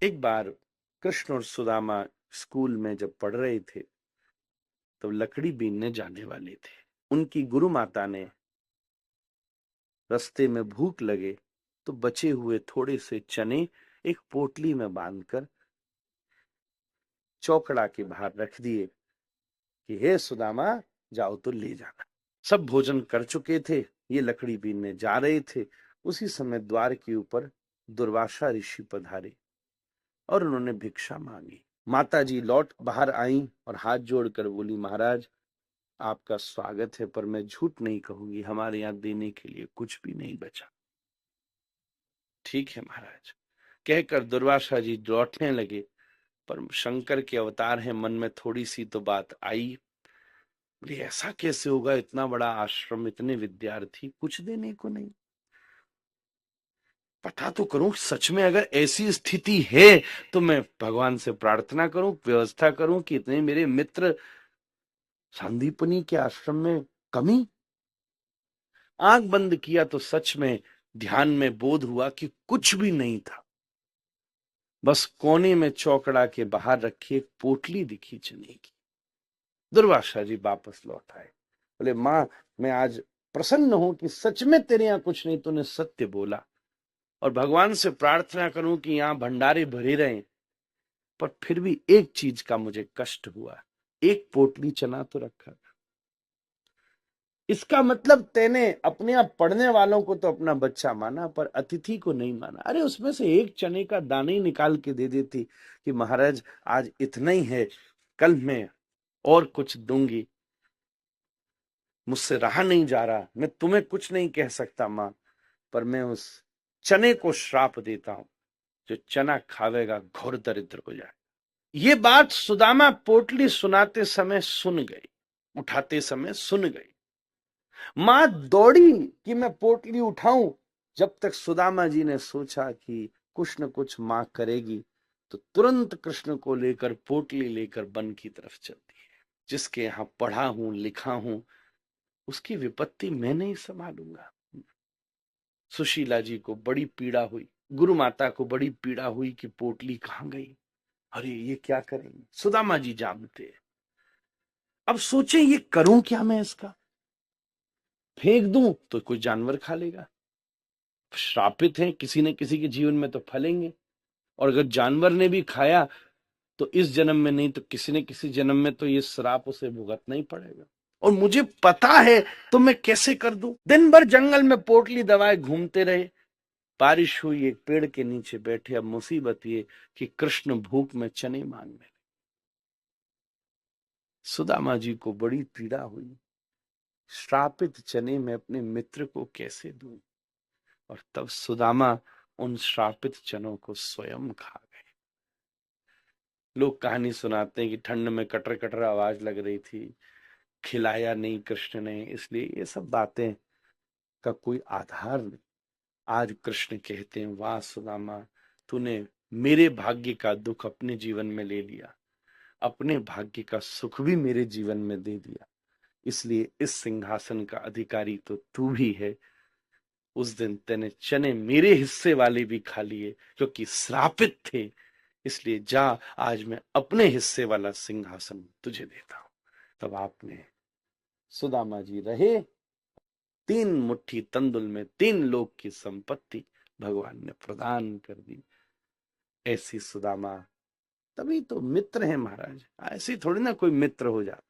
एक बार कृष्ण और सुदामा स्कूल में जब पढ़ रहे थे तो लकड़ी बीनने जाने वाले थे। उनकी गुरु माता ने रास्ते में भूख लगे तो बचे हुए थोड़े से चने एक पोटली में बांधकर चौकड़ा के बाहर रख दिए कि हे सुदामा, जाओ तो ले जाना। सब भोजन कर चुके थे, ये लकड़ी बीनने जा रहे थे। उसी समय द्वार के ऊपर दुर्वासा ऋषि पधारे और उन्होंने भिक्षा मांगी। माता जी लौट बाहर आई और हाथ जोड़कर बोली, महाराज आपका स्वागत है, पर मैं झूठ नहीं कहूंगी, हमारे यहाँ देने के लिए कुछ भी नहीं बचा। ठीक है महाराज, कहकर दुर्वासा जी लौटने लगे, पर शंकर के अवतार हैं, मन में थोड़ी सी तो बात आई। बोले ऐसा कैसे होगा, इतना बड़ा आश्रम, इतने विद्यार्थी, कुछ देने को नहीं। पता तो करूं, सच में अगर ऐसी स्थिति है तो मैं भगवान से प्रार्थना करूं, व्यवस्था करूं कि इतने मेरे मित्र सांदीपनी के आश्रम में कमी। आंख बंद किया तो सच में ध्यान में बोध हुआ कि कुछ भी नहीं था। बस कोने में चौकड़ा के बाहर रखी एक पोटली दिखी चने की। दुर्वासा जी वापस लौट आए, बोले मां, मैं आज प्रसन्न हूं कि सच में तेरे यहां कुछ नहीं, तूने सत्य बोला, और भगवान से प्रार्थना करूं कि यहां भंडारे भरे रहे। पर फिर भी एक चीज का मुझे कष्ट हुआ, एक पोटली चना तो रखा था। इसका मतलब तेने अपने आप पढ़ने वालों को तो अपना बच्चा माना, पर अतिथि को नहीं माना। अरे उसमें से एक चने का दाना ही निकाल के दे देती कि महाराज आज इतना ही है, कल मैं और कुछ दूंगी। मुझसे रहा नहीं जा रहा, मैं तुम्हें कुछ नहीं कह सकता मां, पर मैं उस चने को श्राप देता हूं, जो चना खावेगा घोर दरिद्र हो जाए। ये बात सुदामा पोटली सुनाते समय सुन गई, उठाते समय सुन गई। मां दौड़ी कि मैं पोटली उठाऊं। जब तक सुदामा जी ने सोचा कि कुछ न कुछ मां करेगी, तो तुरंत कृष्ण को लेकर पोटली लेकर वन की तरफ चलती है। जिसके यहां पढ़ा हूं, लिखा हूं, उसकी विपत्ति मैं नहीं संभालूंगा। सुशीला जी को बड़ी पीड़ा हुई, गुरु माता को बड़ी पीड़ा हुई कि पोटली कहां गई, अरे ये क्या करेंगे। सुदामा जी जानते हैं। अब सोचे ये करूं क्या मैं, इसका फेंक दूं तो कोई जानवर खा लेगा, श्रापित हैं, किसी न किसी के जीवन में तो फलेंगे, और अगर जानवर ने भी खाया तो इस जन्म में नहीं तो किसी न किसी जन्म में तो ये श्राप उसे भुगतना ही पड़ेगा। और मुझे पता है तो मैं कैसे कर दूं। दिन भर जंगल में पोटली दबाए घूमते रहे। बारिश हुई, एक पेड़ के नीचे बैठे। अब मुसीबत ये कि कृष्ण भूख में चने मांगने लगे। सुदामा जी को बड़ी पीड़ा हुई, श्रापित चने में अपने मित्र को कैसे दूं। और तब सुदामा उन श्रापित चनों को स्वयं खा गए। लोग कहानी सुनाते हैं कि ठंड में कटर कटर आवाज लग रही थी, खिलाया नहीं कृष्ण ने, इसलिए ये सब बातें का कोई आधार नहीं। आज कृष्ण कहते हैं, वाह सुदामा, तूने मेरे भाग्य का दुख अपने जीवन में ले लिया, अपने भाग्य का सुख भी मेरे जीवन में दे दिया, इसलिए इस सिंहासन का अधिकारी तो तू भी है। उस दिन तेने चने मेरे हिस्से वाले भी खा लिए क्योंकि श्रापित थे, इसलिए जा, आज मैं अपने हिस्से वाला सिंहासन तुझे देता हूं। तब आपने, सुदामा जी रहे, 3 मुट्ठी तंदुल में 3 लोक की संपत्ति भगवान ने प्रदान कर दी। ऐसी सुदामा, तभी तो मित्र है महाराज, ऐसे थोड़ी ना कोई मित्र हो जाता।